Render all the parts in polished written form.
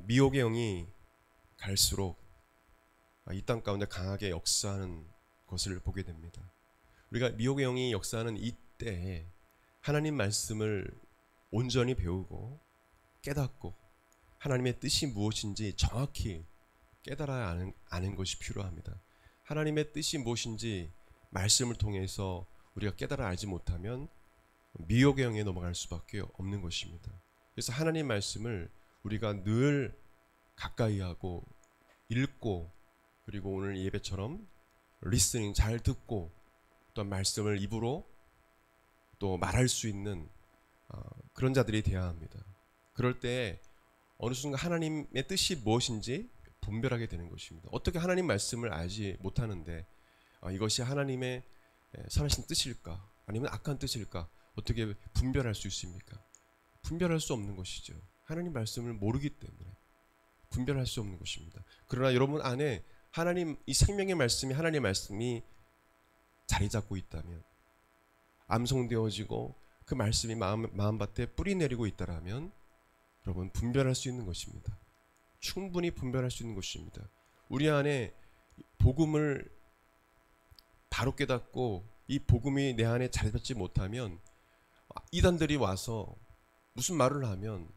미혹의 영이 갈수록 이 땅 가운데 강하게 역사하는 것을 보게 됩니다. 우리가 미혹의 영이 역사하는 이때에 하나님 말씀을 온전히 배우고 깨닫고 하나님의 뜻이 무엇인지 정확히 깨달아야 아는 것이 필요합니다. 하나님의 뜻이 무엇인지 말씀을 통해서 우리가 깨달아 알지 못하면 미혹의 영에 넘어갈 수밖에 없는 것입니다. 그래서 하나님 말씀을 우리가 늘 가까이 하고 읽고, 그리고 오늘 예배처럼 리스닝 잘 듣고 또 말씀을 입으로 또 말할 수 있는 그런 자들이 되어야 합니다. 그럴 때 어느 순간 하나님의 뜻이 무엇인지 분별하게 되는 것입니다. 어떻게 하나님 말씀을 알지 못하는데 이것이 하나님의 선하신 뜻일까 아니면 악한 뜻일까 어떻게 분별할 수 있습니까? 분별할 수 없는 것이죠. 하나님 말씀을 모르기 때문에 분별할 수 없는 것입니다. 그러나 여러분 안에 하나님, 이 생명의 말씀이, 하나님의 말씀이 자리 잡고 있다면, 암송되어지고 그 말씀이 마음밭에 뿌리 내리고 있다라면 여러분 분별할 수 있는 것입니다. 충분히 분별할 수 있는 것입니다. 우리 안에 복음을 바로 깨닫고 이 복음이 내 안에 자리 잡지 못하면 이단들이 와서 무슨 말을 하면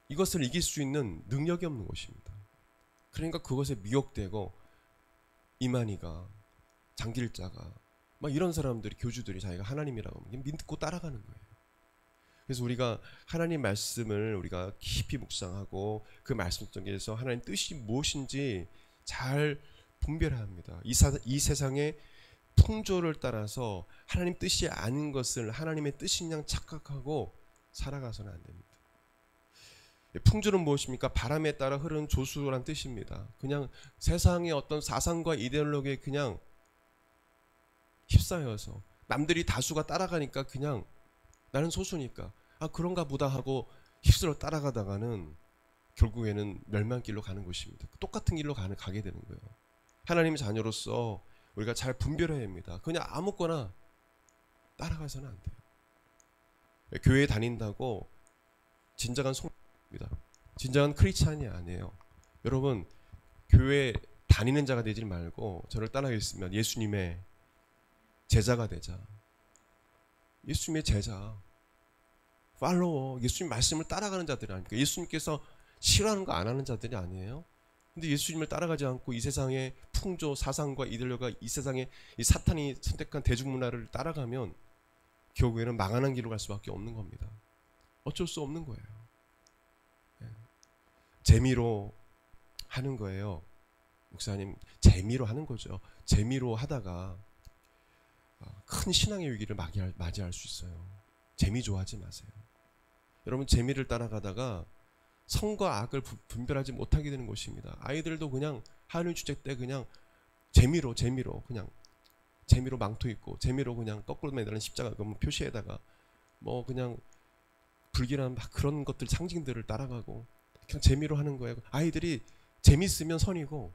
이것을 이길 수 있는 능력이 없는 것입니다. 그러니까 그것에 미혹되고 이만희가, 장길자가 막 이런 사람들이, 교주들이 자기가 하나님이라고 믿고 따라가는 거예요. 그래서 우리가 하나님 말씀을 우리가 깊이 묵상하고 그 말씀 속에서 하나님 뜻이 무엇인지 잘 분별해야 합니다. 이 세상의 풍조를 따라서 하나님 뜻이 아닌 것을 하나님의 뜻인 양 착각하고 살아가서는 안 됩니다. 풍조는 무엇입니까? 바람에 따라 흐르는 조수란 뜻입니다. 그냥 세상의 어떤 사상과 이데올로기에 그냥 휩싸여서 남들이 다수가 따라가니까 그냥 나는 소수니까 그런가 보다 하고 휩쓸어 따라가다가는 결국에는 멸망길로 가는 것입니다. 똑같은 길로 가게 되는 거예요. 하나님의 자녀로서 우리가 잘 분별해야 합니다. 그냥 아무거나 따라가서는 안 돼요. 교회에 다닌다고 진정한 진정한 크리스찬이 아니에요. 여러분, 교회 다니는 자가 되지 말고 저를 따라가겠으면 예수님의 제자가 되자. 예수님의 제자, 팔로워, 예수님 말씀을 따라가는 자들이 아닙니까? 예수님께서 싫어하는 거 안 하는 자들이 아니에요? 근데 예수님을 따라가지 않고 이 세상의 풍조, 사상과 이들과 이 세상의 이 사탄이 선택한 대중문화를 따라가면 결국에는 망하는 길로 갈 수밖에 없는 겁니다. 어쩔 수 없는 거예요. 재미로 하는 거예요. 목사님, 재미로 하는 거죠. 재미로 하다가 큰 신앙의 위기를 맞이할 수 있어요. 재미 좋아하지 마세요. 여러분, 재미를 따라가다가 선과 악을 분별하지 못하게 되는 것입니다. 아이들도 그냥 하늘 주제 때 그냥 재미로 그냥 재미로 망토 입고 재미로 그냥 거꾸로 매달린 십자가 표시에다가 뭐 그냥 불길한 막 그런 것들, 상징들을 따라가고 그냥 재미로 하는 거예요. 아이들이 재밌으면 선이고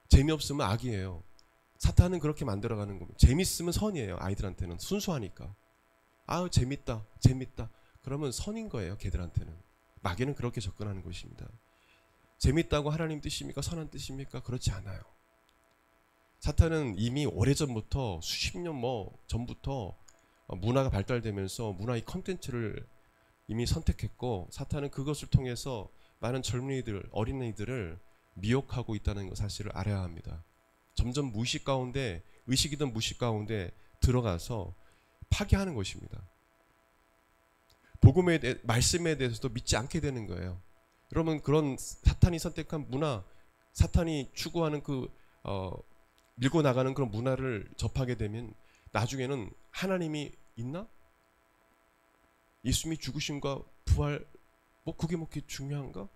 재미없으면 악이에요. 사탄은 그렇게 만들어가는 겁니다. 재밌으면 선이에요. 아이들한테는 순수하니까. 재밌다. 그러면 선인 거예요. 걔들한테는. 마귀는 그렇게 접근하는 것입니다. 재밌다고 하나님 뜻입니까? 선한 뜻입니까? 그렇지 않아요. 사탄은 이미 오래전부터 수십 년 전부터 문화가 발달되면서 문화의 컨텐츠를 이미 선택했고, 사탄은 그것을 통해서 많은 젊은이들, 어린이들을 미혹하고 있다는 사실을 알아야 합니다. 점점 무의식 가운데, 의식이든 무의식 가운데 들어가서 파괴하는 것입니다. 복음의 말씀에 대해서도 믿지 않게 되는 거예요. 여러분, 그런 사탄이 선택한 문화, 사탄이 추구하는 밀고 나가는 그런 문화를 접하게 되면 나중에는 하나님이 있나? 예수님이 죽으심과 부활, 그게 그렇게 중요한가?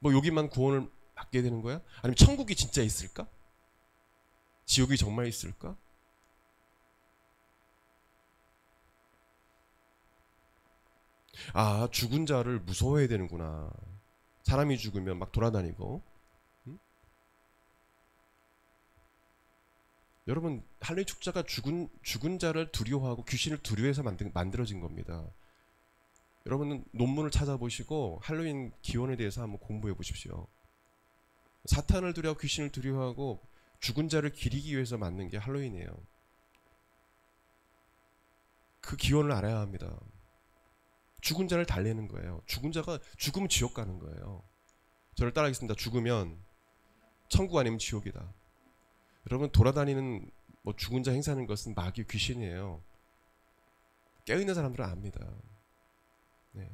여기만 구원을 받게 되는 거야? 아니면 천국이 진짜 있을까? 지옥이 정말 있을까? 죽은 자를 무서워해야 되는구나. 사람이 죽으면 막 돌아다니고. 여러분, 할례 축자가 죽은 자를 두려워하고 귀신을 두려워해서 만들어진 겁니다. 여러분은 논문을 찾아보시고 할로윈 기원에 대해서 한번 공부해 보십시오. 사탄을 두려워하고 귀신을 두려워하고 죽은 자를 기리기 위해서 만든 게 할로윈이에요. 그 기원을 알아야 합니다. 죽은 자를 달래는 거예요. 죽은 자가 죽으면 지옥 가는 거예요. 저를 따라하겠습니다. 죽으면 천국 아니면 지옥이다. 여러분, 돌아다니는 뭐 죽은 자 행사하는 것은 마귀 귀신이에요. 깨어있는 사람들은 압니다. 네.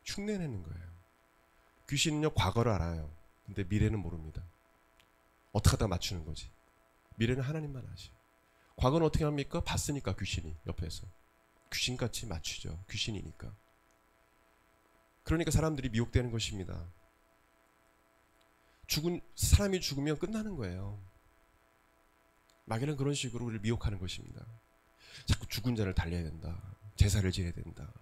흉내내는 거예요. 귀신은요, 과거를 알아요. 근데 미래는 모릅니다. 어떻게 하다 맞추는 거지. 미래는 하나님만 아시. 과거는 어떻게 합니까? 봤으니까 귀신이 옆에서. 귀신같이 맞추죠. 귀신이니까. 그러니까 사람들이 미혹되는 것입니다. 사람이 죽으면 끝나는 거예요. 마귀는 그런 식으로 우리를 미혹하는 것입니다. 자꾸 죽은 자를 달려야 된다. 제사를 지내야 된다.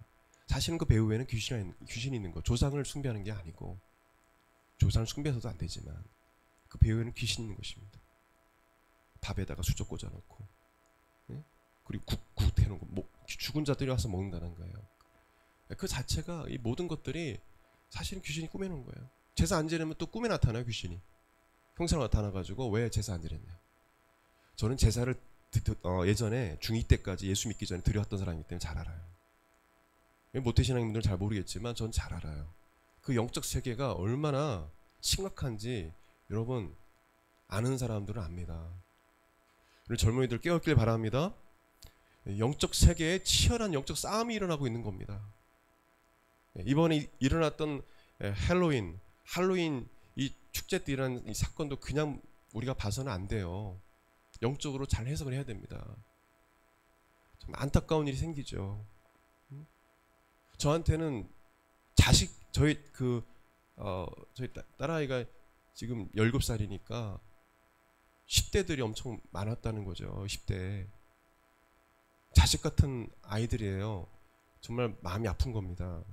사실은 그 배후에는 귀신이 있는 거. 조상을 숭배하는 게 아니고, 조상을 숭배해서도 안 되지만 그 배후에는 귀신이 있는 것입니다. 밥에다가 수저 꽂아놓고, 네? 그리고 국 해놓고 죽은 자들이 와서 먹는다는 거예요. 그 자체가, 이 모든 것들이 사실은 귀신이 꾸며놓은 거예요. 제사 안 지내면 또 꿈에 나타나요. 귀신이 형사로 나타나가지고 왜 제사 안 지냈냐. 저는 제사를 예전에 중2 때까지 예수 믿기 전에 드려왔던 사람이기 때문에 잘 알아요. 모태신앙인분들은 잘 모르겠지만 전 잘 알아요. 그 영적 세계가 얼마나 심각한지 여러분 아는 사람들은 압니다. 우리 젊은이들 깨어있길 바랍니다. 영적 세계에 치열한 영적 싸움이 일어나고 있는 겁니다. 이번에 일어났던 할로윈 이 축제 때 일어난 이 사건도 그냥 우리가 봐서는 안 돼요. 영적으로 잘 해석을 해야 됩니다. 좀 안타까운 일이 생기죠. 저한테는 저희 딸아이가 지금 17살이니까 10대들이 엄청 많았다는 거죠. 10대. 자식 같은 아이들이에요. 정말 마음이 아픈 겁니다.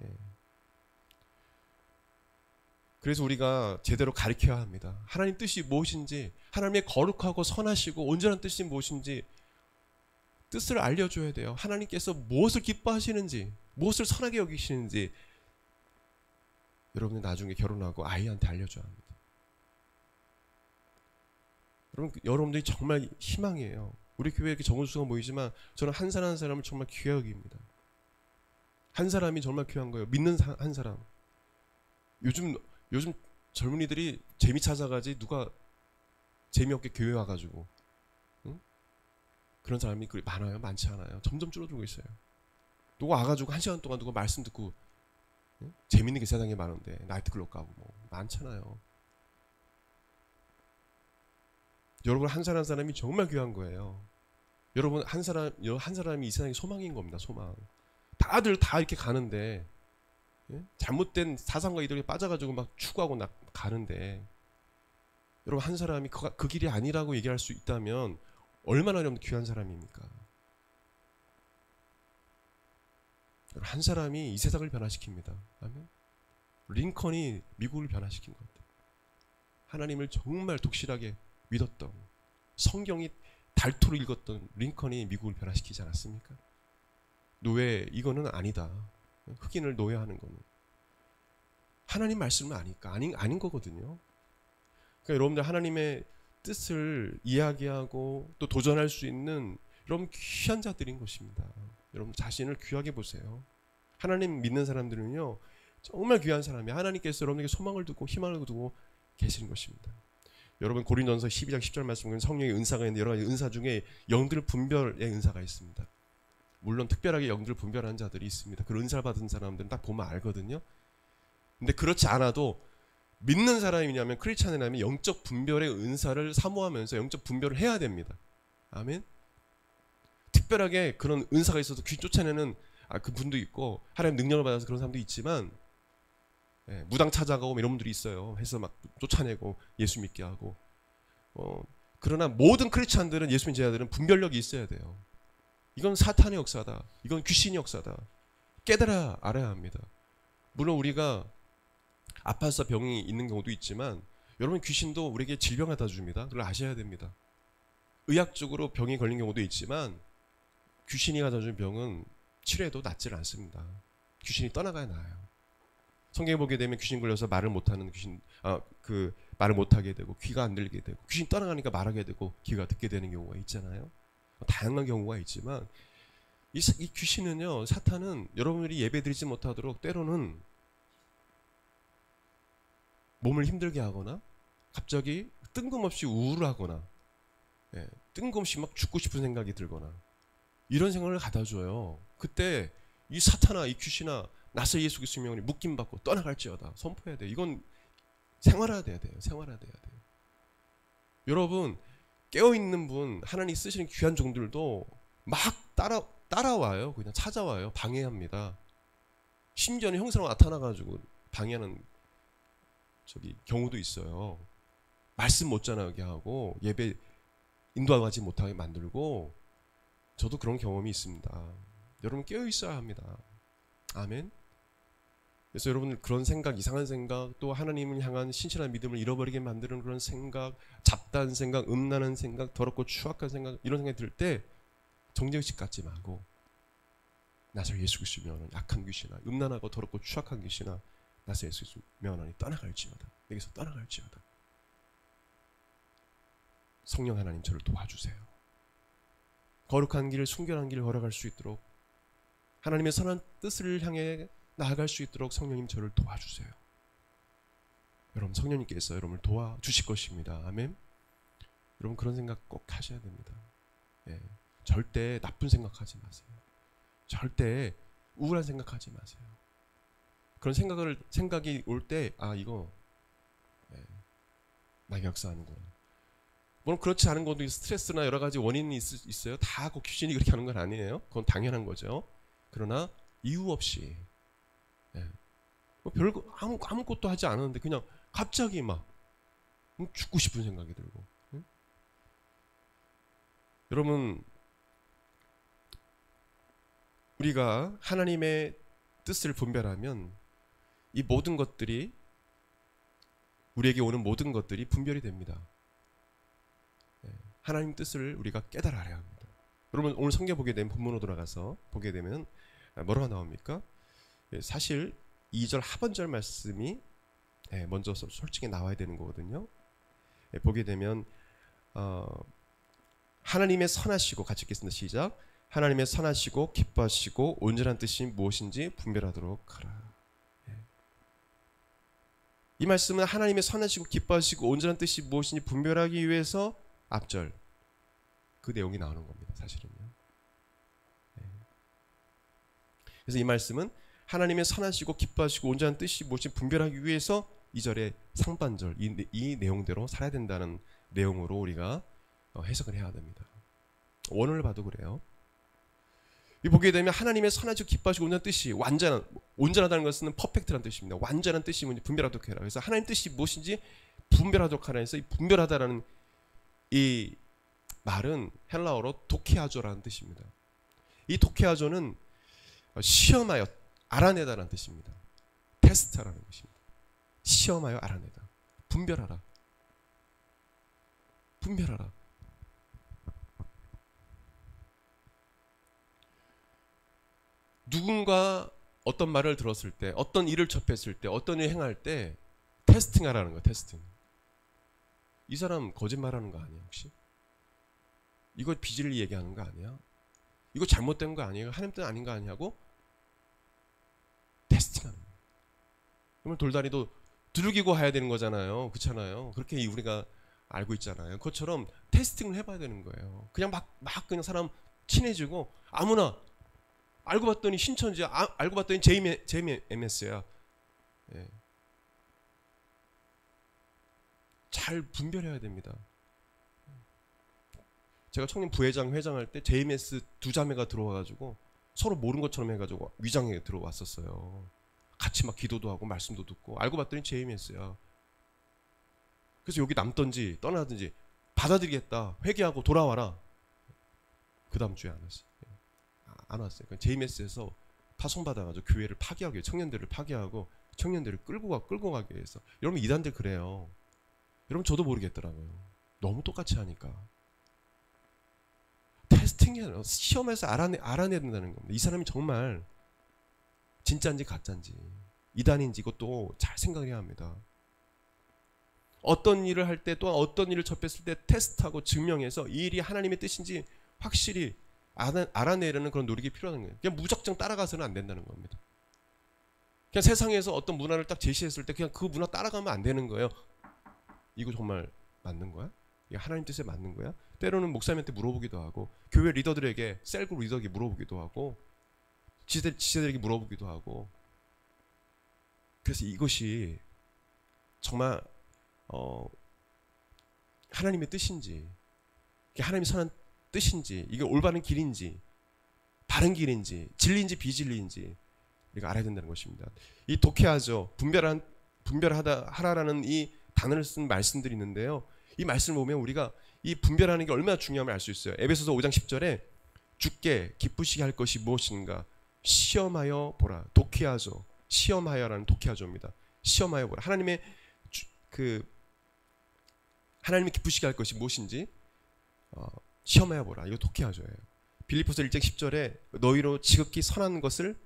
예. 그래서 우리가 제대로 가르쳐야 합니다. 하나님 뜻이 무엇인지, 하나님의 거룩하고 선하시고 온전한 뜻이 무엇인지 뜻을 알려줘야 돼요. 하나님께서 무엇을 기뻐하시는지, 무엇을 선하게 여기시는지 여러분이 나중에 결혼하고 아이한테 알려줘야 합니다. 여러분들이 정말 희망이에요. 우리 교회에 이렇게 적은 수가 모이지만 저는 한 사람 한 사람을 정말 귀하게 여깁니다. 한 사람이 정말 귀한 거예요. 믿는 한 사람. 요즘 젊은이들이 재미 찾아가지 누가 재미없게 교회 와가지고, 응? 그런 사람이 많아요? 많지 않아요. 점점 줄어들고 있어요. 누가 와가지고 1시간 동안 누가 말씀 듣고, 응? 재밌는 게 세상에 많은데 나이트클럽 가고 뭐 많잖아요. 여러분 한 사람 한 사람이 정말 귀한 거예요. 여러분 한 사람이 이 세상의 소망인 겁니다. 소망. 다들 다 이렇게 가는데, 예? 잘못된 사상과 이들에 빠져가지고 막 추구하고 가는데, 여러분 한 사람이 그 길이 아니라고 얘기할 수 있다면 얼마나 여러분 귀한 사람입니까? 한 사람이 이 세상을 변화시킵니다. 아멘. 링컨이 미국을 변화시킨 것 같아요. 하나님을 정말 독실하게 믿었던, 성경이 달토로 읽었던 링컨이 미국을 변화시키지 않았습니까? 노예, 이거는 아니다. 흑인을 노예하는 거는 하나님 말씀을 아니까 아닌 거거든요. 그러니까 여러분들 하나님의 뜻을 이야기하고 또 도전할 수 있는 여러분 귀한 자들인 것입니다. 여러분 자신을 귀하게 보세요. 하나님 믿는 사람들은요 정말 귀한 사람이에요. 하나님께서 여러분에게 소망을 두고 희망을 두고 계시는 것입니다. 여러분 고린도전서 12장 10절 말씀 보면 성령의 은사가 있는데 여러 가지 은사 중에 영들 분별의 은사가 있습니다. 물론 특별하게 영들 분별하는 자들이 있습니다. 그 은사 받은 사람들은 딱 보면 알거든요. 근데 그렇지 않아도 믿는 사람이냐면 크리스찬이라면 영적 분별의 은사를 사모하면서 영적 분별을 해야 됩니다. 아멘. 특별하게 그런 은사가 있어서 귀신 쫓아내는 그 분도 있고 하나님 능력을 받아서 그런 사람도 있지만, 예, 무당 찾아가고 이런 분들이 있어요. 해서 막 쫓아내고 예수 믿게 하고. 그러나 모든 크리스찬들은, 예수 믿는 제자들은 분별력이 있어야 돼요. 이건 사탄의 역사다. 이건 귀신의 역사다. 깨달아 알아야 합니다. 물론 우리가 아파서 병이 있는 경우도 있지만 여러분 귀신도 우리에게 질병을 갖다 줍니다. 그걸 아셔야 됩니다. 의학적으로 병이 걸린 경우도 있지만 귀신이 갖다 준 병은 치료해도 낫질 않습니다. 귀신이 떠나가야 나아요. 성경에 보게 되면 귀신 걸려서 말을 못하는 귀신, 말을 못하게 되고 귀가 안 들리게 되고 귀신 떠나가니까 말하게 되고 귀가 듣게 되는 경우가 있잖아요. 다양한 경우가 있지만 이 귀신은요, 사탄은 여러분들이 예배드리지 못하도록 때로는 몸을 힘들게 하거나 갑자기 뜬금없이 우울하거나 뜬금없이 막 죽고 싶은 생각이 들거나 이런 생각을 갖다줘요. 그때 이 사탄아, 이 귀신아, 나서 예수 그리스도의 명으로 묶임 받고 떠나갈지어다 선포해야 돼요. 이건 생활화돼야 돼요. 생활화돼야 돼요. 여러분, 깨어있는 분, 하나님 쓰시는 귀한 종들도 막 따라와요. 그냥 찾아와요. 방해합니다. 심지어는 형사로 나타나가지고 방해하는 경우도 있어요. 말씀 못 전하게 하고 예배 인도하지 못하게 만들고, 저도 그런 경험이 있습니다. 여러분 깨어 있어야 합니다. 아멘. 그래서 여러분들 그런 생각, 이상한 생각, 또 하나님을 향한 신실한 믿음을 잃어버리게 만드는 그런 생각, 잡다한 생각, 음란한 생각, 더럽고 추악한 생각, 이런 생각이 들 때 정죄의식 갖지 말고 나서 예수 그리스도 명하노니 악한 귀신아, 음란하고 더럽고 추악한 귀신아, 나서 예수 그리스도 명하노니 떠나갈지어다. 여기서 떠나갈지어다. 성령 하나님 저를 도와주세요. 거룩한 길, 순결한 길을 걸어갈 수 있도록, 하나님의 선한 뜻을 향해 나아갈 수 있도록 성령님 저를 도와주세요. 여러분, 성령님께서 여러분을 도와주실 것입니다. 아멘. 여러분 그런 생각 꼭 하셔야 됩니다. 절대 나쁜 생각하지 마세요. 절대 우울한 생각하지 마세요. 그런 생각이 올 때, 이거 나에게 역사하는구나. 물론 그렇지 않은 것도 스트레스나 여러 가지 원인이 있어요. 다 그 귀신이 그렇게 하는 건 아니에요. 그건 당연한 거죠. 그러나 이유 없이 별거 아무것도 하지 않았는데 그냥 갑자기 막 죽고 싶은 생각이 들고. 여러분, 우리가 하나님의 뜻을 분별하면 이 모든 것들이, 우리에게 오는 모든 것들이 분별이 됩니다. 하나님 뜻을 우리가 깨달아야 합니다. 여러분 오늘 성경 보게 되면, 본문으로 돌아가서 보게 되면 뭐라고 나옵니까? 사실 2절 하반절 말씀이 먼저 솔직히 나와야 되는 거거든요. 보게 되면 하나님의 선하시고, 같이 읽겠습니다. 시작. 하나님의 선하시고 기뻐하시고 온전한 뜻이 무엇인지 분별하도록 하라. 이 말씀은 하나님의 선하시고 기뻐하시고 온전한 뜻이 무엇인지 분별하기 위해서 앞절 그 내용이 나오는 겁니다. 사실은요. 그래서 이 말씀은 하나님의 선하시고 기뻐하시고 온전한 뜻이 무엇인지 분별하기 위해서 2절의 상반절 이 내용대로 살아야 된다는 내용으로 우리가 해석을 해야 됩니다. 원어를 봐도 그래요. 이 보게 되면 하나님의 선하시고 기뻐하시고 온전한 뜻이, 온전하다는 것은 퍼펙트라는 뜻입니다. 완전한 뜻이 뭔지 분별하도록 해라. 그래서 하나님 뜻이 무엇인지 분별하도록 하라 해서, 이 분별하다라는 이 말은 헬라어로 도케아조라는 뜻입니다. 이 도케아조는 시험하여 알아내다라는 뜻입니다. 테스트라는 뜻입니다. 시험하여 알아내다. 분별하라. 분별하라. 누군가 어떤 말을 들었을 때, 어떤 일을 접했을 때, 어떤 일을 행할 때 테스팅하라는 거예요. 테스팅. 이 사람 거짓말하는 거 아니야 혹시? 이거 비질리 얘기하는 거 아니야? 이거 잘못된 거 아니에요? 하나님 뜻 아닌 거 아니냐고? 테스팅하는 거예요. 그러면 돌다리도 두들기고 해야 되는 거잖아요. 그렇잖아요. 그렇게 우리가 알고 있잖아요. 그것처럼 테스팅을 해봐야 되는 거예요. 그냥 막 그냥 사람 친해지고 아무나 알고 봤더니 신천지야. 알고 봤더니 JMS야. 잘 분별해야 됩니다. 제가 청년 부회장 회장할 때 JMS 두 자매가 들어와가지고 서로 모르는 것처럼 해가지고 위장에 들어왔었어요. 같이 막 기도도 하고 말씀도 듣고, 알고 봤더니 JMS야. 그래서 여기 남든지 떠나든지 받아들이겠다, 회개하고 돌아와라. 그 다음 주에 안 왔어요. 안 왔어요. JMS에서 파송받아가지고 교회를 파괴하기 위해, 청년들을 파괴하고 청년들을 끌고 가기 위해서. 여러분 이단들 그래요. 여러분 저도 모르겠더라고요. 너무 똑같이 하니까. 테스팅해요. 시험에서 알아내야 된다는 겁니다. 이 사람이 정말 진짜인지 가짜인지 이단인지 이것도 잘 생각해야 합니다. 어떤 일을 할 때 또한 어떤 일을 접했을 때 테스트하고 증명해서 이 일이 하나님의 뜻인지 확실히 알아내려는 그런 노력이 필요한 거예요. 그냥 무작정 따라가서는 안 된다는 겁니다. 그냥 세상에서 어떤 문화를 딱 제시했을 때 그냥 그 문화 따라가면 안 되는 거예요. 이거 정말 맞는 거야? 이게 하나님 뜻에 맞는 거야? 때로는 목사님한테 물어보기도 하고 교회 리더들에게 셀그룹 리더에게 물어보기도 하고 지체들에게 물어보기도 하고 그래서 이것이 정말 하나님의 뜻인지 하나님이 선한 뜻인지 이게 올바른 길인지 바른 길인지 진리인지 비진리인지 우리가 알아야 된다는 것입니다. 이 독해하죠. 분별하라라는 이 단어를 쓴 말씀들이 있는데요. 이 말씀을 보면 우리가 이 분별하는 게 얼마나 중요함을 알 수 있어요. 에베소서 5장 10절에 주께 기쁘시게 할 것이 무엇인가 시험하여 보라. 독해하죠. 시험하여라는 독해하죠입니다. 시험하여 보라. 하나님의 하나님이 기쁘시게 할 것이 무엇인지 시험하여 보라. 이거 독해하죠예요. 빌립보서 1장 10절에 너희로 지극히 선한 것을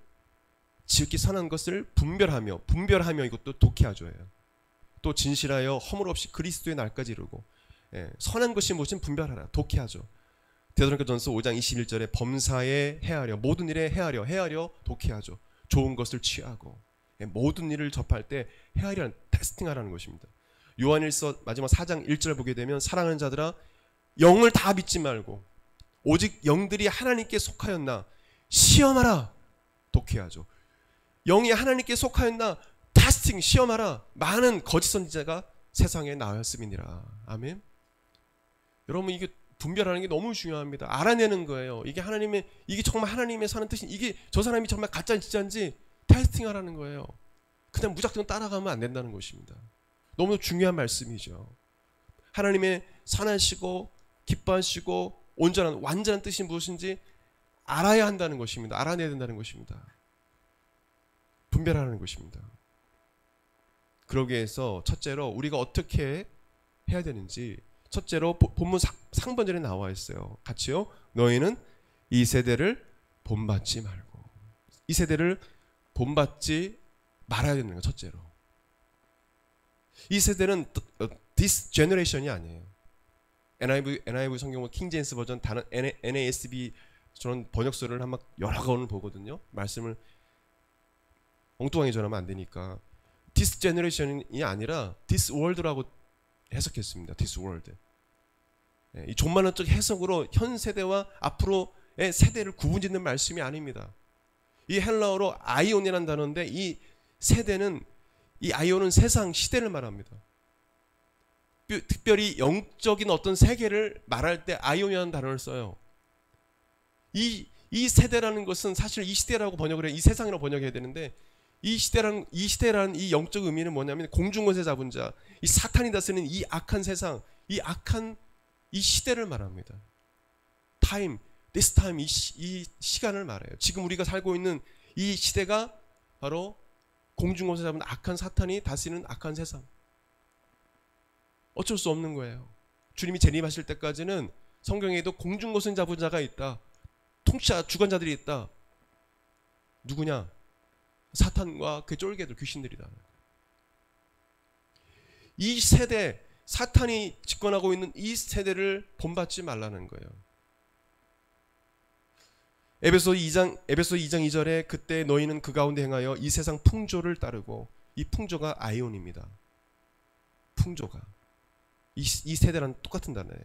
분별하며 이것도 독해하죠예요. 또 진실하여 허물 없이 그리스도의 날까지 이루고 선한 것이 무엇인 분별하라. 독해하죠. 데살로니가전서 5장 21절에 범사에 헤아려 모든 일에 헤아려 독해하죠. 좋은 것을 취하고 모든 일을 접할 때 헤아려 테스팅하라는 것입니다. 요한일서 마지막 4장 1절 보게 되면 사랑하는 자들아 영을 다 믿지 말고 오직 영들이 하나님께 속하였나 시험하라. 독해하죠. 영이 하나님께 속하였나 테스팅 시험하라. 많은 거짓 선지자가 세상에 나왔음이니라. 아멘. 여러분 이게 분별하는 게 너무 중요합니다. 알아내는 거예요. 이게 정말 하나님의 사는 뜻이 이게 저 사람이 정말 가짜인지 진짜인지 테스팅하라는 거예요. 그냥 무작정 따라가면 안 된다는 것입니다. 너무 중요한 말씀이죠. 하나님의 선하시고 기뻐하시고 완전한 뜻이 무엇인지 알아야 한다는 것입니다. 알아내야 된다는 것입니다. 분별하는 것입니다. 그러기 위해서 첫째로 우리가 어떻게 해야 되는지 첫째로 본문 상반절에 나와 있어요. 같이요. 너희는 이 세대를 본받지 말고 이 세대를 본받지 말아야 되는 거예요. 첫째로. 이 세대는 this generation이 아니에요. NIV 성경은 킹제임스 버전 다른 NASB 저런 번역서를 한번 여러 권을 보거든요. 말씀을 엉뚱하게 전하면 안 되니까 this generation이 아니라 this world라고 해석했습니다. this world. 이 존만한적 해석으로 현 세대와 앞으로의 세대를 구분짓는 말씀이 아닙니다. 이 헬라어로 아이온이라는 단어인데 이 세대는 이 아이온은 세상 시대를 말합니다. 특별히 영적인 어떤 세계를 말할 때 아이온이라는 단어를 써요. 이 세대라는 것은 사실 이 시대라고 번역을 해요. 이 세상이라고 번역해야 되는데 이 시대라는 이 영적 의미는 뭐냐면 공중권세 잡은 자, 이 사탄이 다스리는 이 악한 세상, 이 악한 이 시대를 말합니다. time, this time 이 시간을 말해요. 지금 우리가 살고 있는 이 시대가 바로 공중권세 잡은 악한 사탄이 다스리는 악한 세상. 어쩔 수 없는 거예요. 주님이 재림하실 때까지는 성경에도 공중권세 잡은 자가 있다. 통치자 주관자들이 있다. 누구냐? 사탄과 그 쫄개들 귀신들이다. 이 세대 사탄이 집권하고 있는 이 세대를 본받지 말라는 거예요. 에베소 2장 2절에 그때 너희는 그 가운데 행하여 이 세상 풍조를 따르고 이 풍조가 아이온입니다. 풍조가 이 세대랑 똑같은 단어예요.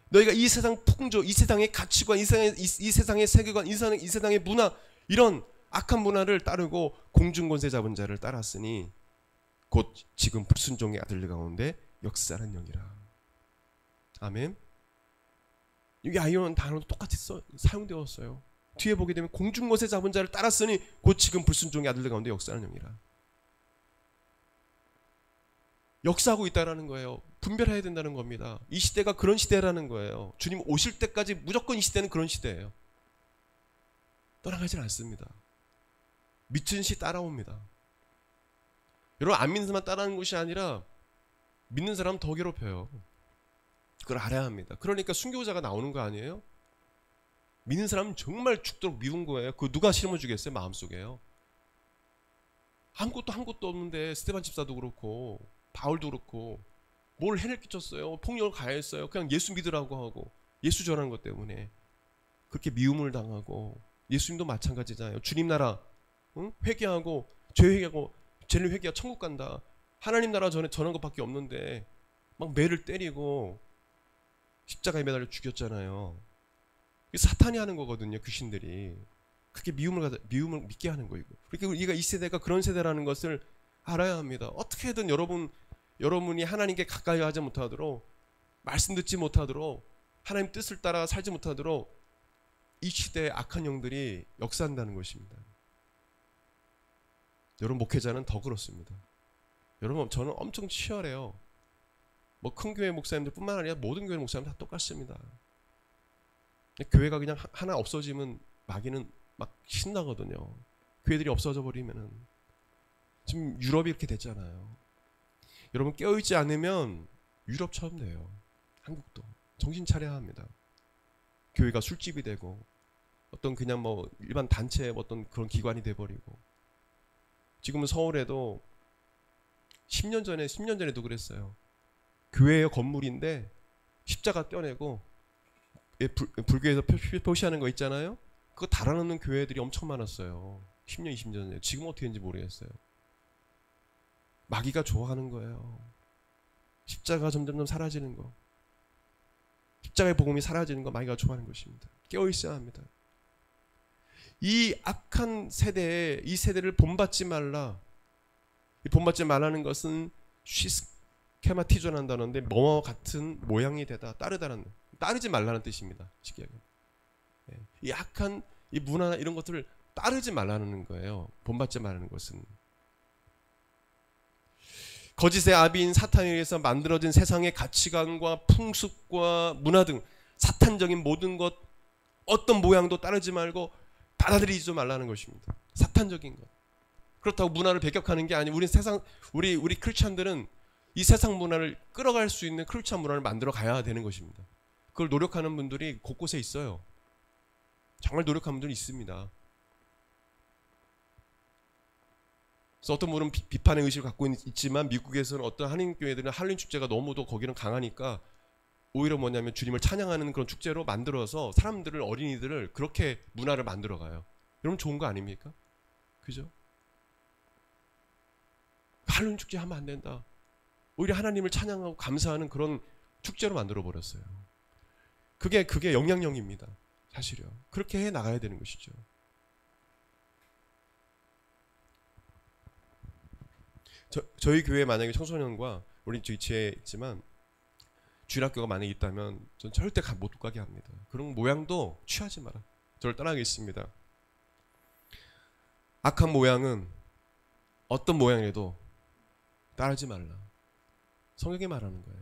너희가 이 세상 풍조, 이 세상의 가치관, 이 세상의 세계관, 이 세상의 문화 이런 악한 문화를 따르고 공중권세 잡은 자를 따랐으니 곧 지금 불순종의 아들들 가운데 역사하는 영이라. 아멘. 여기 아이온 단어도 똑같이 사용되었어요. 뒤에 보게 되면 공중권세 잡은 자를 따랐으니 곧 지금 불순종의 아들들 가운데 역사하는 영이라. 역사하고 있다라는 거예요. 분별해야 된다는 겁니다. 이 시대가 그런 시대라는 거예요. 주님 오실 때까지 무조건 이 시대는 그런 시대예요. 떠나가질 않습니다. 믿는 시 따라옵니다. 여러분 안 믿는 사람만 따라하는 것이 아니라 믿는 사람 더 괴롭혀요. 그걸 알아야 합니다. 그러니까 순교자가 나오는 거 아니에요? 믿는 사람은 정말 죽도록 미운 거예요. 그거 누가 심어주겠어요? 마음속에요. 아무것도 한 것도 없는데 스데반 집사도 그렇고 바울도 그렇고 뭘 해낼 끼쳤어요. 폭력을 가했어요. 그냥 예수 믿으라고 하고 예수 전하는 것 때문에 그렇게 미움을 당하고, 예수님도 마찬가지잖아요. 주님 나라 회개하고 죄 회개하고 죄를 회개하고 천국 간다. 하나님 나라 전한 것밖에 없는데 막 매를 때리고 십자가에 매달려 죽였잖아요. 사탄이 하는 거거든요. 귀신들이 그렇게 미움을 믿게 하는 거이고. 그러니까 우리가 이 세대가 그런 세대라는 것을 알아야 합니다. 어떻게든 여러분이 하나님께 가까이 하지 못하도록, 말씀 듣지 못하도록, 하나님 뜻을 따라 살지 못하도록 이 시대의 악한 영들이 역사한다는 것입니다. 여러분 목회자는 더 그렇습니다. 여러분 저는 엄청 치열해요. 뭐 큰 교회 목사님들 뿐만 아니라 모든 교회 목사님들 다 똑같습니다. 교회가 그냥 하나 없어지면 마귀는 막 신나거든요. 교회들이 없어져 버리면은. 지금 유럽이 이렇게 됐잖아요. 여러분 깨어있지 않으면 유럽처럼 돼요. 한국도 정신 차려야 합니다. 교회가 술집이 되고 어떤 그냥 뭐 일반 단체의 어떤 그런 기관이 돼버리고. 지금은 서울에도 10년 전에도 그랬어요. 교회의 건물인데 십자가 떼어내고 불교에서 표시하는 거 있잖아요. 그거 달아놓는 교회들이 엄청 많았어요. 10년, 20년 전에. 지금 어떻게 되는지 모르겠어요. 마귀가 좋아하는 거예요. 십자가가 점점 사라지는 거. 십자가의 복음이 사라지는 거 마귀가 좋아하는 것입니다. 깨어있어야 합니다. 이 악한 세대에, 이 세대를 본받지 말라. 이 본받지 말라는 것은 시스케마티존한 단어인데 뭐와 같은 모양이 되다, 따르다는, 따르지 말라는 뜻입니다. 쉽게 얘기하면. 이 악한 이 문화나 이런 것들을 따르지 말라는 거예요. 본받지 말라는 것은. 거짓의 아비인 사탄에 의해서 만들어진 세상의 가치관과 풍습과 문화 등 사탄적인 모든 것, 어떤 모양도 따르지 말고 받아들이지 말라는 것입니다. 사탄적인 것. 그렇다고 문화를 배격하는 게 아니고, 우리 크리스찬들은 이 세상 문화를 끌어갈 수 있는 크리스찬 문화를 만들어 가야 되는 것입니다. 그걸 노력하는 분들이 곳곳에 있어요. 정말 노력하는 분들이 있습니다. 그래서 어떤 분은 비판의 의식을 갖고 있지만, 미국에서는 어떤 한인교회들은 할로윈 축제가 너무도 거기는 강하니까 오히려 뭐냐면 주님을 찬양하는 그런 축제로 만들어서 사람들을, 어린이들을 그렇게 문화를 만들어 가요. 여러분 좋은 거 아닙니까? 그죠? 할로윈 축제 하면 안 된다. 오히려 하나님을 찬양하고 감사하는 그런 축제로 만들어 버렸어요. 그게 영향력입니다. 사실요. 그렇게 해 나가야 되는 것이죠. 저희 교회에 만약에 청소년과, 우리 저희 지에 있지만 주일학교가 만약에 있다면 전 절대 못 가게 합니다. 그런 모양도 취하지 마라. 저를 떠나겠습니다. 악한 모양은 어떤 모양이라도 따르지 말라. 성경이 말하는 거예요.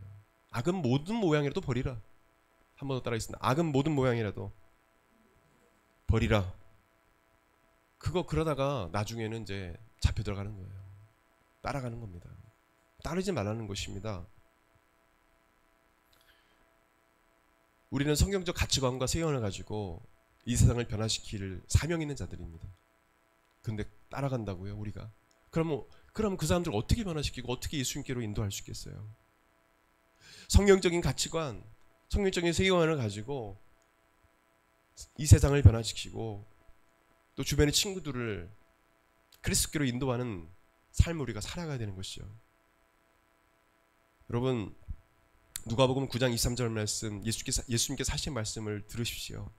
악은 모든 모양이라도 버리라. 한 번 더 따라하겠습니다. 악은 모든 모양이라도 버리라. 그러다가 나중에는 이제 잡혀 들어가는 거예요. 따라가는 겁니다. 따르지 말라는 것입니다. 우리는 성경적 가치관과 세계관을 가지고 이 세상을 변화시킬 사명 있는 자들입니다. 근데 따라간다고요, 우리가? 그럼 그 사람들을 어떻게 변화시키고 어떻게 예수님께로 인도할 수 있겠어요? 성경적인 가치관, 성경적인 세계관을 가지고 이 세상을 변화시키고 또 주변의 친구들을 그리스도께로 인도하는 삶을 우리가 살아가야 되는 것이죠. 여러분, 누가복음 9장 23절 말씀, 예수님께서 하신 말씀을 들으십시오.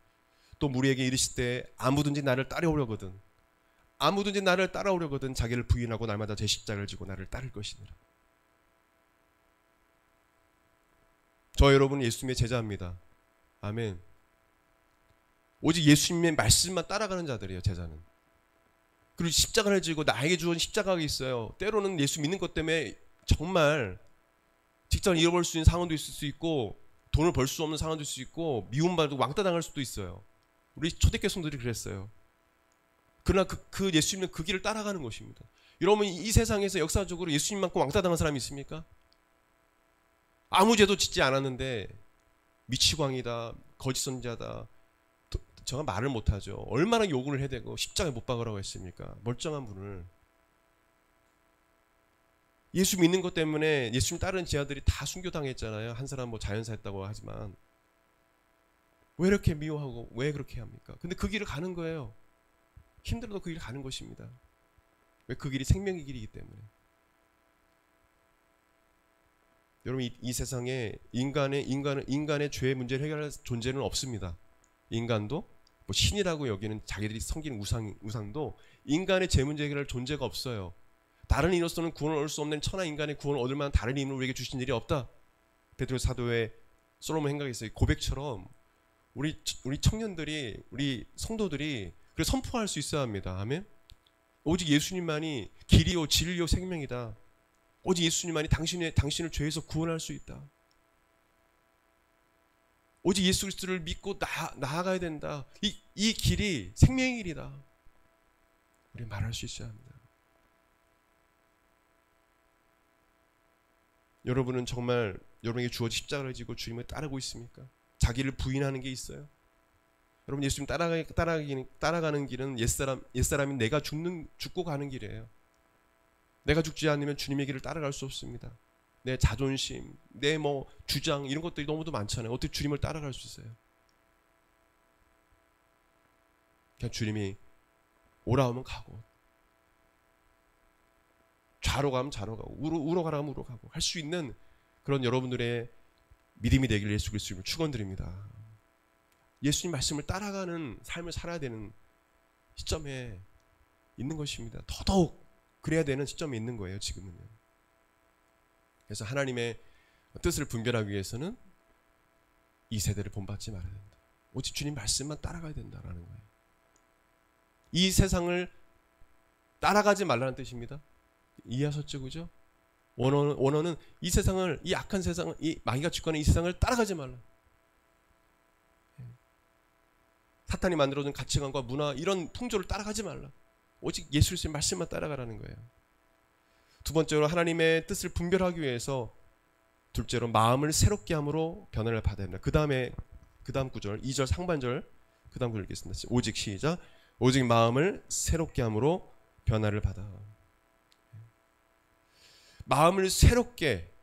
또 무리에게 이르실 때 아무든지 나를 따라오려거든 자기를 부인하고 날마다 제 십자가를 지고 나를 따를 것이니라. 저 여러분 예수님의 제자입니다. 아멘. 오직 예수님의 말씀만 따라가는 자들이에요, 제자는. 그리고 십자가를 지고 나에게 주어진 십자가가 있어요. 때로는 예수 믿는 것 때문에 정말 직장을 잃어버릴 수 있는 상황도 있을 수 있고, 돈을 벌 수 없는 상황도 있을 수 있고, 미움받고 왕따 당할 수도 있어요. 우리 초대교회 성도들이 그랬어요. 그러나 그 예수님은 그 길을 따라가는 것입니다. 여러분, 이 세상에서 역사적으로 예수님만큼 왕따 당한 사람이 있습니까? 아무 죄도 짓지 않았는데 미치광이다, 거짓 선지자다, 저가 말을 못하죠. 얼마나 욕을 해대고 십자가에 못 박으라고 했습니까? 멀쩡한 분을. 예수 믿는 것 때문에 예수님 따르는 제자들이 다 순교당했잖아요. 한 사람 뭐 자연사했다고 하지만. 왜 이렇게 미워하고 왜 그렇게 합니까? 근데 그 길을 가는 거예요. 힘들어도 그 길을 가는 것입니다. 왜? 그 길이 생명의 길이기 때문에. 여러분, 이 세상에 인간의 죄의 문제를 해결할 존재는 없습니다. 인간도 뭐 신이라고 여기는 자기들이 섬기는 우상도 인간의 죄 문제 해결할 존재가 없어요. 다른 이로서는 구원을 얻을 수 없는 천하 인간의 구원을 얻을 만한 다른 힘을 우리에게 주신 일이 없다. 베드로 사도의 솔로몬 행각에서의 고백처럼 우리 청년들이, 우리 성도들이 그걸 선포할 수 있어야 합니다. 아멘. 오직 예수님만이 길이요 진리요 생명이다. 오직 예수님만이 당신을 죄에서 구원할 수 있다. 오직 예수 그리스도를 믿고 나아가야 된다. 이 길이 생명의 길이다. 우리 말할 수 있어야 합니다. 여러분은 정말 여러분에게 주어진 십자가를 지고 주님을 따르고 있습니까? 자기를 부인하는 게 있어요? 여러분, 예수님 따라가는 길은 옛사람인 내가 죽고 가는 길이에요. 내가 죽지 않으면 주님의 길을 따라갈 수 없습니다. 내 자존심, 내 주장 이런 것들이 너무도 많잖아요. 어떻게 주님을 따라갈 수 있어요? 그냥 주님이 오라 하면 가고, 좌로 가면 좌로 가고, 우로 가라 하면 우로 가고 할 수 있는 그런 여러분들의 믿음이 되기를 예수 그리스도를 축원드립니다. 예수님 말씀을 따라가는 삶을 살아야 되는 시점에 있는 것입니다. 더더욱 그래야 되는 시점에 있는 거예요, 지금은요. 그래서 하나님의 뜻을 분별하기 위해서는 이 세대를 본받지 말아야 된다. 오직 주님 말씀만 따라가야 된다라는 거예요. 이 세상을 따라가지 말라는 뜻입니다. 이해하셨죠, 그죠? 원어는 이 세상을, 이 악한 세상을, 이 마귀가 주권하는 이 세상을 따라가지 말라. 사탄이 만들어준 가치관과 문화, 이런 풍조를 따라가지 말라. 오직 예수 그리스도의 말씀만 따라가라는 거예요. 두 번째로 하나님의 뜻을 분별하기 위해서, 둘째로 마음을 새롭게 함으로 변화를 받아야 된다. 그 다음 구절, 2절 상반절, 그 다음 구절 읽겠습니다. 오직 시작. 오직 마음을 새롭게 함으로 변화를 받아. 마음을 새롭게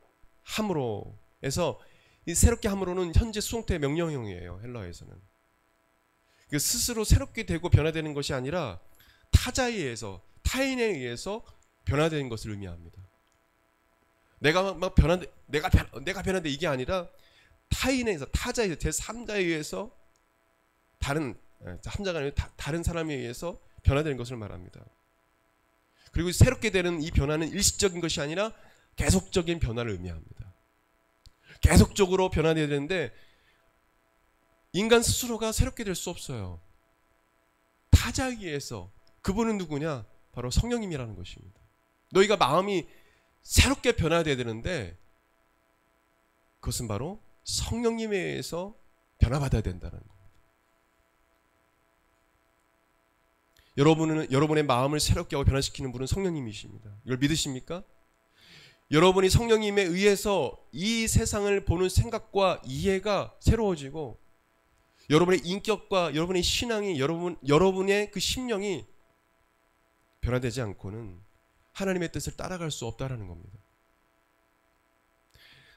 함으로 해서, 이 새롭게 함으로는 현재 수동태 명령형이에요. 헬라어에서는. 스스로 새롭게 되고 변화되는 것이 아니라 타자에 의해서, 타인에 의해서 변화되는 것을 의미합니다. 내가 변화돼 이게 아니라 타인에 의해서, 타자에 의해서, 제3자에 의해서, 다른 사람에 의해서 변화되는 것을 말합니다. 그리고 새롭게 되는 이 변화는 일시적인 것이 아니라 계속적인 변화를 의미합니다. 계속적으로 변화되어야 되는데 인간 스스로가 새롭게 될 수 없어요. 타자에 의해서. 그분은 누구냐? 바로 성령님이라는 것입니다. 너희가 마음이 새롭게 변화되어야 되는데 그것은 바로 성령님에 의해서 변화받아야 된다는 겁니다. 여러분의 마음을 새롭게 하고 변화시키는 분은 성령님이십니다. 이걸 믿으십니까? 여러분이 성령님에 의해서 이 세상을 보는 생각과 이해가 새로워지고, 여러분의 인격과 여러분의 신앙이, 여러분의 그 심령이 변화되지 않고는 하나님의 뜻을 따라갈 수 없다라는 겁니다.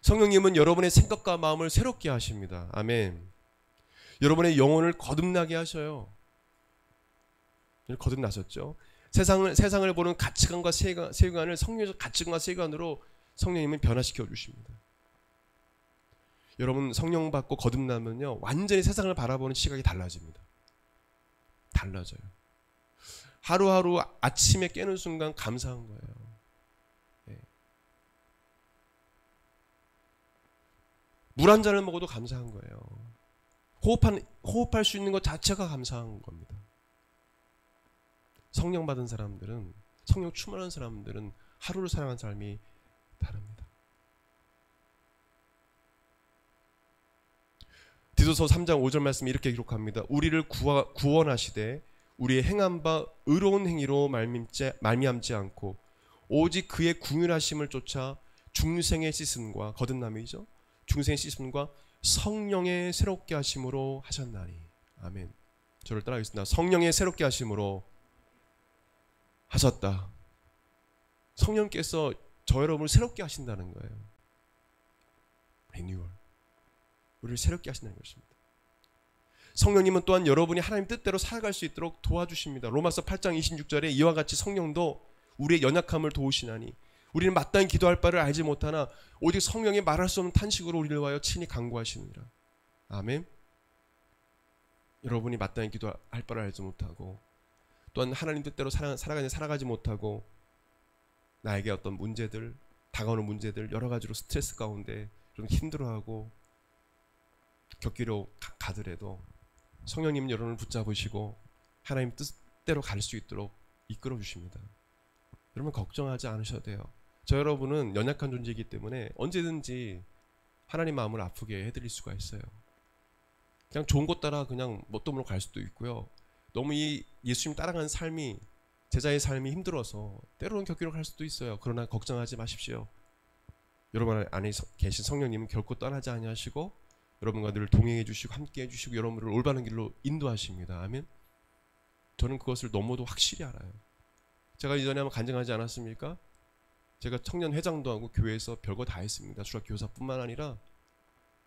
성령님은 여러분의 생각과 마음을 새롭게 하십니다. 아멘. 여러분의 영혼을 거듭나게 하셔요. 거듭나셨죠? 세상을 보는 가치관과 세계관을 성령적 가치관과 세계관으로 성령님은 변화시켜 주십니다. 여러분, 성령 받고 거듭나면요, 완전히 세상을 바라보는 시각이 달라집니다. 달라져요. 하루하루 아침에 깨는 순간 감사한 거예요. 네. 물 한 잔을 먹어도 감사한 거예요. 호흡할 수 있는 것 자체가 감사한 겁니다. 성령 받은 사람들은, 성령 충만한 사람들은 하루를 살아가는 삶이 다릅니다. 디도서 3장 5절 말씀이 이렇게 기록합니다. 우리를 구원하시되 우리의 행한 바 의로운 행위로 말미암지 않고 오직 그의 궁휼하심을 쫓아 중생의 씻음과, 거듭남이죠, 중생의 씻음과 성령의 새롭게 하심으로 하셨나니. 아멘. 저를 따라하겠습니다. 성령의 새롭게 하심으로 하셨다. 성령께서 저 여러분을 새롭게 하신다는 거예요. 리뉴얼. 우리를 새롭게 하신다는 것입니다. 성령님은 또한 여러분이 하나님 뜻대로 살아갈 수 있도록 도와주십니다. 로마서 8장 26절에 이와 같이 성령도 우리의 연약함을 도우시나니 우리는 마땅히 기도할 바를 알지 못하나 오직 성령이 말할 수 없는 탄식으로 우리를 위하여 친히 간구하시느니라. 아멘. 여러분이 마땅히 기도할 바를 알지 못하고 또한 하나님 뜻대로 살아가지 못하고 나에게 어떤 문제들, 다가오는 문제들 여러 가지로 스트레스 가운데 좀 힘들어하고 겪기로 가더라도 성령님은 여러분을 붙잡으시고 하나님 뜻대로 갈 수 있도록 이끌어 주십니다. 여러분 걱정하지 않으셔도 돼요. 저 여러분은 연약한 존재이기 때문에 언제든지 하나님 마음을 아프게 해드릴 수가 있어요. 그냥 좋은 것 따라 그냥 뭣도 모르고 갈 수도 있고요. 너무 이 예수님 따라가는 삶이 제자의 삶이 힘들어서 때로는 격기로 갈 수도 있어요. 그러나 걱정하지 마십시오. 여러분 안에 계신 성령님은 결코 떠나지 아니하시고 여러분과 늘 동행해 주시고 함께 해주시고 여러분을 올바른 길로 인도하십니다. 아멘. 저는 그것을 너무도 확실히 알아요. 제가 이전에 한번 간증하지 않았습니까? 제가 청년 회장도 하고 교회에서 별거 다 했습니다. 중학교 교사뿐만 아니라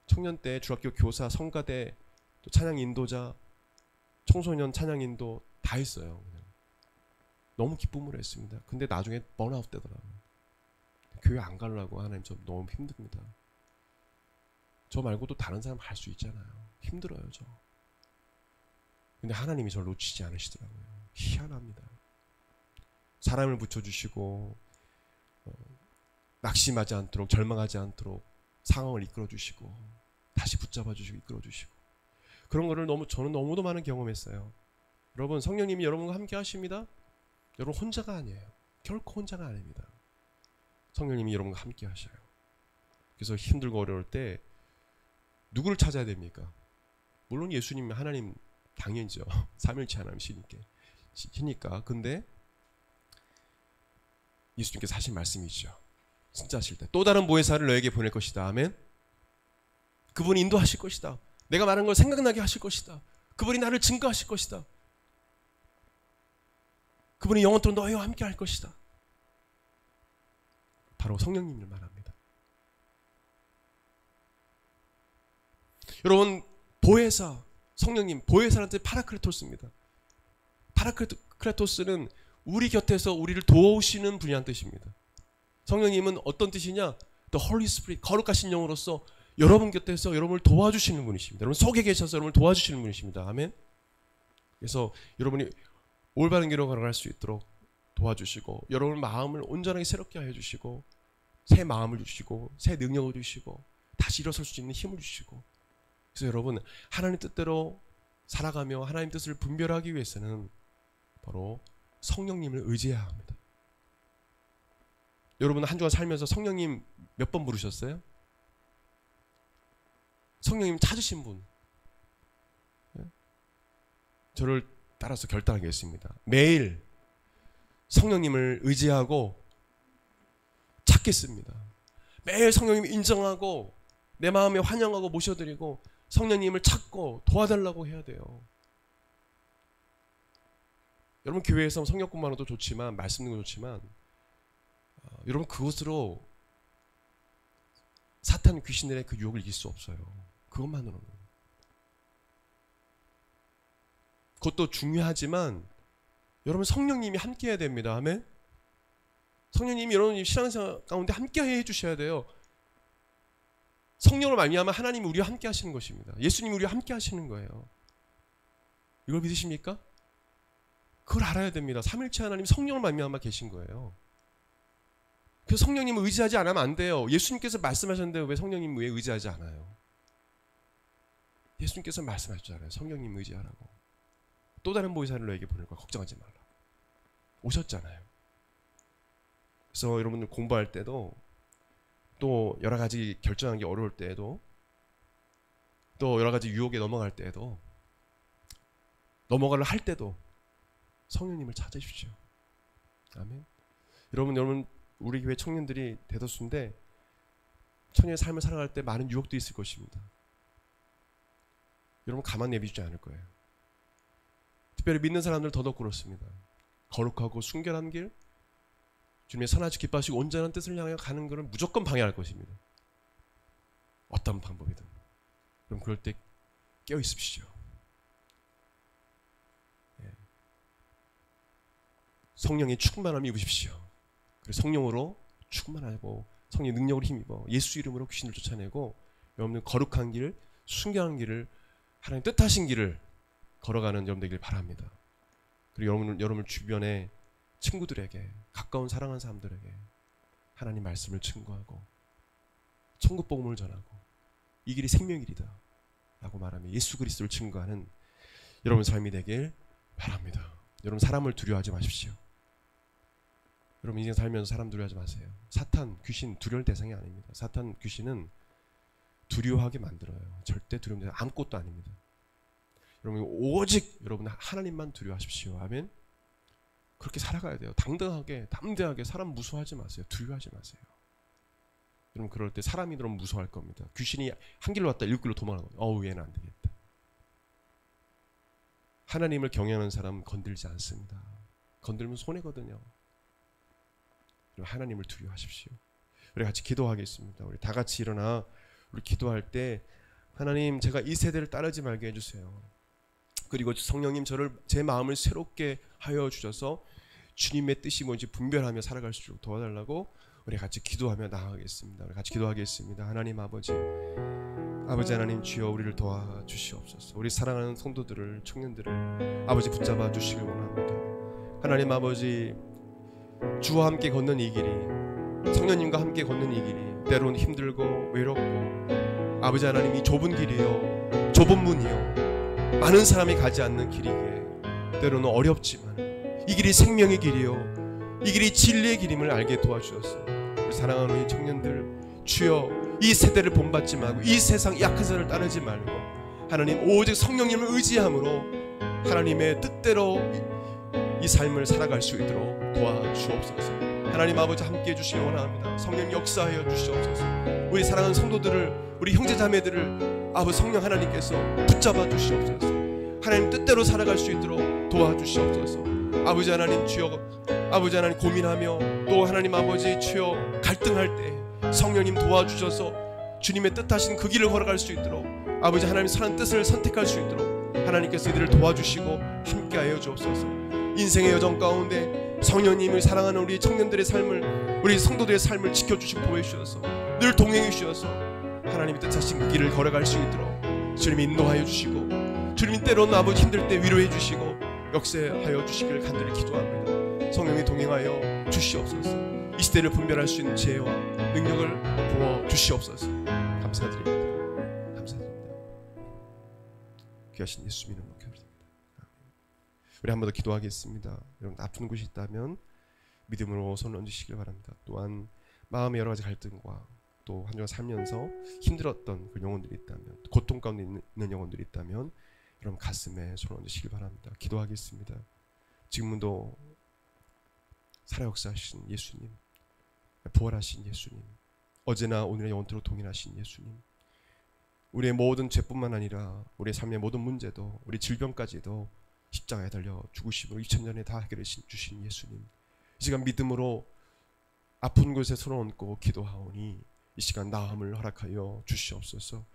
청년 때 중학교 교사, 성가대, 또 찬양 인도자, 청소년 찬양 인도 다 했어요. 그냥. 너무 기쁨으로 했습니다. 근데 나중에 번아웃 되더라고요. 교회 안 가려고 하나님 저 너무 힘듭니다. 저 말고도 다른 사람 할 수 있잖아요. 힘들어요 저. 근데 하나님이 저를 놓치지 않으시더라고요. 희한합니다. 사람을 붙여주시고 낙심하지 않도록 절망하지 않도록 상황을 이끌어주시고 다시 붙잡아주시고 이끌어주시고 그런 거를 저는 너무도 많은 경험했어요. 여러분 성령님이 여러분과 함께 하십니다. 여러분 혼자가 아니에요. 결코 혼자가 아닙니다. 성령님이 여러분과 함께 하셔요. 그래서 힘들고 어려울 때 누구를 찾아야 됩니까? 물론 예수님 하나님 당연히죠. 삼일체 하나님이시니까. 근데 예수님께서 하신 말씀이죠. 진짜 하실 때 또 다른 보혜사를 너에게 보낼 것이다. 아멘. 그분이 인도하실 것이다. 내가 말한 걸 생각나게 하실 것이다. 그분이 나를 증거하실 것이다. 그분이 영원토록 너희와 함께 할 것이다. 바로 성령님을 말합니다. 여러분 보혜사, 성령님, 보혜사라는 뜻 파라클레토스입니다. 파라클레토스는 우리 곁에서 우리를 도우시는 분이라는 뜻입니다. 성령님은 어떤 뜻이냐? The Holy Spirit, 거룩하신 영으로서 여러분 곁에서 여러분을 도와주시는 분이십니다. 여러분 속에 계셔서 여러분을 도와주시는 분이십니다. 아멘. 그래서 여러분이 올바른 길로 걸어갈 수 있도록 도와주시고 여러분 마음을 온전하게 새롭게 하여 주시고 새 마음을 주시고 새 능력을 주시고 다시 일어설 수 있는 힘을 주시고 그래서 여러분 하나님 뜻대로 살아가며 하나님 뜻을 분별하기 위해서는 바로 성령님을 의지해야 합니다. 여러분 한 주간 살면서 성령님 몇 번 부르셨어요? 성령님 찾으신 분 저를 따라서 결단하겠습니다. 매일 성령님을 의지하고 찾겠습니다. 매일 성령님을 인정하고 내 마음에 환영하고 모셔드리고 성령님을 찾고 도와달라고 해야 돼요. 여러분 교회에서 성령 공부하는 것도 좋지만 말씀 듣는 것도 좋지만 여러분 그것으로 사탄 귀신들의 그 유혹을 이길 수 없어요. 그것만으로는. 그것도 중요하지만 여러분 성령님이 함께 해야 됩니다. 아멘. 성령님이 여러분 신앙생활 가운데 함께 해주셔야 돼요. 성령으로 말미암아 하나님이 우리와 함께 하시는 것입니다. 예수님이 우리와 함께 하시는 거예요. 이걸 믿으십니까? 그걸 알아야 됩니다. 삼일체 하나님 성령을 말미암아 계신 거예요. 그래서 성령님을 의지하지 않으면 안 돼요. 예수님께서 말씀하셨는데 왜 성령님 왜 의지하지 않아요? 예수님께서 말씀하셨잖아요. 성령님 의지하라고. 또 다른 보혜사를 너에게 보낼 거야. 걱정하지 말라. 오셨잖아요. 그래서 여러분들 공부할 때도 또 여러 가지 결정하기 어려울 때에도 또 여러 가지 유혹에 넘어갈 때에도 넘어가려 할 때도 성령님을 찾으십시오. 아멘. 여러분 우리 교회 청년들이 대다수인데 청년의 삶을 살아갈 때 많은 유혹도 있을 것입니다. 여러분 가만 내비두지 않을 거예요. 특별히 믿는 사람들 더더욱 그렇습니다. 거룩하고 순결한 길, 주님의 선하시고 기뻐하시고 온전한 뜻을 향해 가는 것을 무조건 방해할 것입니다. 어떤 방법이든. 그럼 그럴 때 깨어 있으십시오. 성령의 충만함을 입으십시오. 그리고 성령으로 충만하고 성령의 능력으로 힘입어 예수 이름으로 귀신을 쫓아내고 여러분들 거룩한 길, 순결한 길을 하나님 뜻하신 길을 걸어가는 여러분들 되길 바랍니다. 그리고 여러분을 주변에 친구들에게 가까운 사랑하는 사람들에게 하나님 말씀을 증거하고 천국 복음을 전하고 이 길이 생명의 길이다 라고 말하며 예수 그리스도를 증거하는 여러분 삶이 되길 바랍니다. 여러분 사람을 두려워하지 마십시오. 여러분 인생 살면서 사람 두려워하지 마세요. 사탄, 귀신 두려울 대상이 아닙니다. 사탄, 귀신은 두려워하게 만들어요. 절대 두려움 대상 아무것도 아닙니다. 여러분 오직 여러분 하나님만 두려워하십시오. 아멘. 그렇게 살아가야 돼요. 당당하게 담대하게 사람 무서워하지 마세요. 두려워하지 마세요. 여러분 그럴 때 사람이 너무 무서워할 겁니다. 귀신이 한 길로 왔다 7길로 도망가는 거예요. 어우 얘는 안 되겠다. 하나님을 경외하는 사람 건들지 않습니다. 건들면 손해거든요. 하나님을 두려워하십시오. 우리 같이 기도하겠습니다. 우리 다 같이 일어나 우리 기도할 때 하나님 제가 이 세대를 따르지 말게 해주세요. 그리고 성령님 저를 제 마음을 새롭게 하여 주셔서 주님의 뜻이 뭔지 분별하며 살아갈 수 있도록 도와달라고 우리 같이 기도하며 나아가겠습니다. 우리 같이 기도하겠습니다. 하나님 아버지 하나님 주여 우리를 도와주시옵소서. 우리 사랑하는 성도들을 청년들을 아버지 붙잡아 주시길 원합니다. 하나님 아버지 주와 함께 걷는 이 길이 성령님과 함께 걷는 이 길이 때로는 힘들고 외롭고 아버지 하나님 이 좁은 길이요 좁은 문이요 많은 사람이 가지 않는 길이기에 때로는 어렵지만 이 길이 생명의 길이요 이 길이 진리의 길임을 알게 도와주셔서 우리 사랑하는 우리 청년들 주여 이 세대를 본받지 말고 이 세상 약한 자를 따르지 말고 하나님 오직 성령님을 의지함으로 하나님의 뜻대로 이 삶을 살아갈 수 있도록 도와주옵소서. 하나님 아버지 함께해 주시기 원합니다. 성령 역사하여 주시옵소서. 우리 사랑하는 성도들을 우리 형제자매들을 아버지 성령 하나님께서 붙잡아 주시옵소서. 하나님 뜻대로 살아갈 수 있도록 도와주시옵소서. 아버지 하나님 주여 아버지 하나님 고민하며 또 하나님 아버지 주여 갈등할 때 성령님 도와주셔서 주님의 뜻하신 그 길을 걸어갈 수 있도록 아버지 하나님 선한 뜻을 선택할 수 있도록 하나님께서 이들을 도와주시고 함께하여 주옵소서. 인생의 여정 가운데 성령님을 사랑하는 우리 청년들의 삶을 우리 성도들의 삶을 지켜주시고 보여주셔서 늘 동행해 주셔서 하나님의 뜻하신 그 길을 걸어갈 수 있도록 주님이 인도하여 주시고 주님이 때로는 아버지 힘들 때 위로해 주시고 역사하여 주시기를 간절히 기도합니다. 성령이 동행하여 주시옵소서. 이 시대를 분별할 수 있는 지혜와 능력을 부어 주시옵소서. 감사드립니다. 감사드립니다. 귀하신 예수 이름으로 기도드립니다. 우리 한 번 더 기도하겠습니다. 여러분 아픈 곳이 있다면 믿음으로 손을 얹으시길 바랍니다. 또한 마음의 여러 가지 갈등과 또 한 주간 살면서 힘들었던 그 영혼들이 있다면 고통 가운데 있는 영혼들이 있다면 여러분 가슴에 손을 얹으시길 바랍니다. 기도하겠습니다. 지금도 살아 역사하신 예수님, 부활하신 예수님, 어제나 오늘의 영원토록 동일하신 예수님, 우리의 모든 죄뿐만 아니라 우리의 삶의 모든 문제도 우리 질병까지도 십자가에 달려 죽으심으로 2000년에 다 해결해 주신 예수님, 이 시간 믿음으로 아픈 곳에 손을 얹고 기도하오니 이 시간 나음을 허락하여 주시옵소서.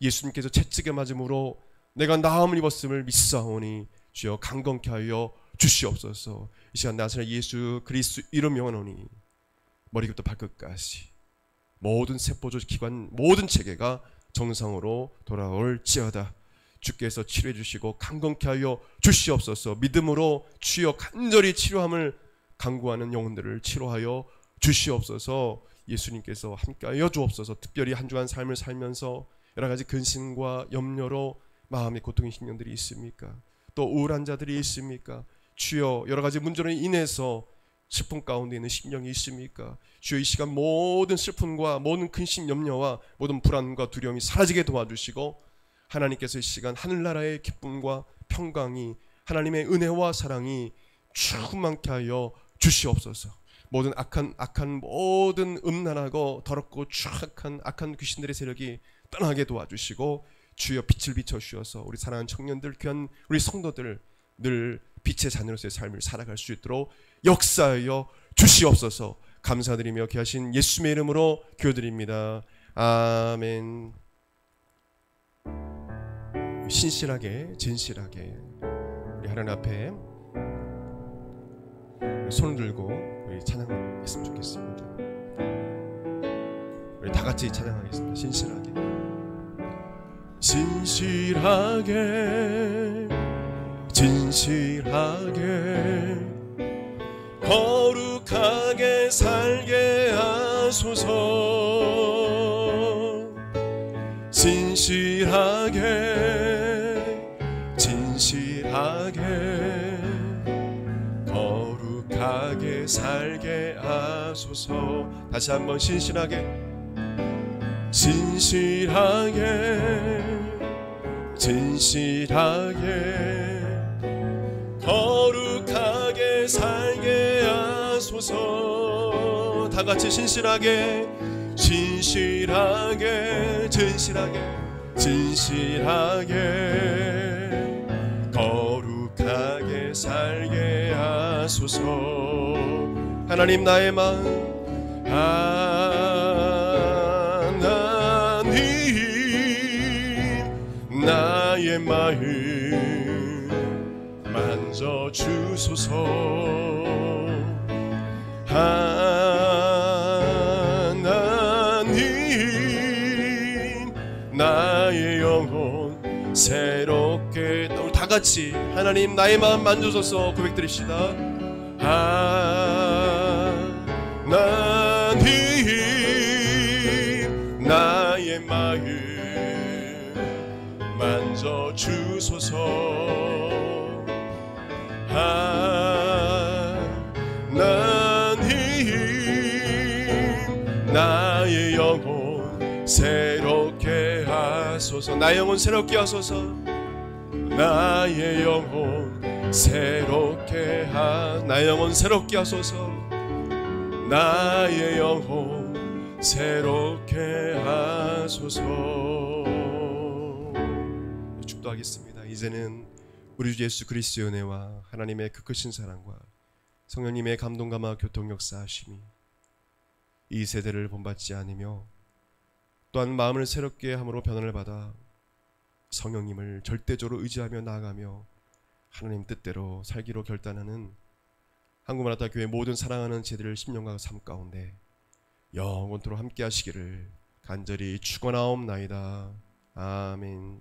예수님께서 채찍에 맞음으로 내가 나음을 입었음을 믿사오니 주여 강건케 하여 주시옵소서. 이 시간 나사렛 예수 그리스도 이름 명하노니 머리부터 발끝까지 모든 세포조 기관 모든 체계가 정상으로 돌아올지어다. 주께서 치료해 주시고 강건케 하여 주시옵소서. 믿음으로 주여 간절히 치료함을 간구하는 영혼들을 치료하여 주시옵소서. 예수님께서 함께하여 주옵소서. 특별히 한 주간 삶을 살면서 여러 가지 근심과 염려로 마음의 고통의 신경들이 있습니까? 또 우울한 자들이 있습니까? 주여 여러 가지 문제로 인해서 슬픔 가운데 있는 심령이 있습니까? 주여 이 시간 모든 슬픔과 모든 근심 염려와 모든 불안과 두려움이 사라지게 도와주시고 하나님께서 이 시간 하늘나라의 기쁨과 평강이 하나님의 은혜와 사랑이 충만케 하여 주시옵소서. 모든 악한 모든 음란하고 더럽고 추악한 악한 귀신들의 세력이 떠나게 도와주시고 주여 빛을 비춰주셔서 우리 사랑하는 청년들 귀한 우리 성도들 늘 빛의 자녀로서의 삶을 살아갈 수 있도록 역사하여 주시옵소서. 감사드리며 귀하신 예수님의 이름으로 기도드립니다. 아멘. 신실하게 진실하게 우리 하나님 앞에 손을 들고 우리 찬양했으면 좋겠습니다. 우리 다 같이 찬양하겠습니다. 신실하게 진실하게 진실하게 거룩하게 살게 하소서. 진실하게 진실하게 거룩하게 살게 하소서. 다시 한번 신실하게 진실하게 진실하게 거룩하게 살게 하소서. 다 같이 신실하게 진실하게 진실하게 진실하게 거룩하게 살게 하소서. 하나님 나의 마음 하나님 나의 마음 만져주소서. 하나님 나의 영혼 새롭게. 우리 다같이 하나님 나의 마음 만져줘서 고백드립시다. 하나님 나의 마음 만져주소서. 하나님 나의 영혼 새롭게 하소서. 나의 영혼 새롭게 하소서. 나의 영혼 새롭게 나의 영혼 새롭게 하소서. 나의 영혼 새롭게 하소서. 축도하겠습니다. 이제는 우리 주 예수 그리스도의 은혜와 하나님의 그 크신 사랑과 성령님의 감동감화 교통 역사하심이 이 세대를 본받지 않으며 또한 마음을 새롭게 함으로 변화를 받아 성령님을 절대적으로 의지하며 나아가며 하나님 뜻대로 살기로 결단하는 한국마라타 교회 모든 사랑하는 제들을 10년간 삶 가운데 영원토록 함께 하시기를 간절히 축원하옵나이다. 아멘.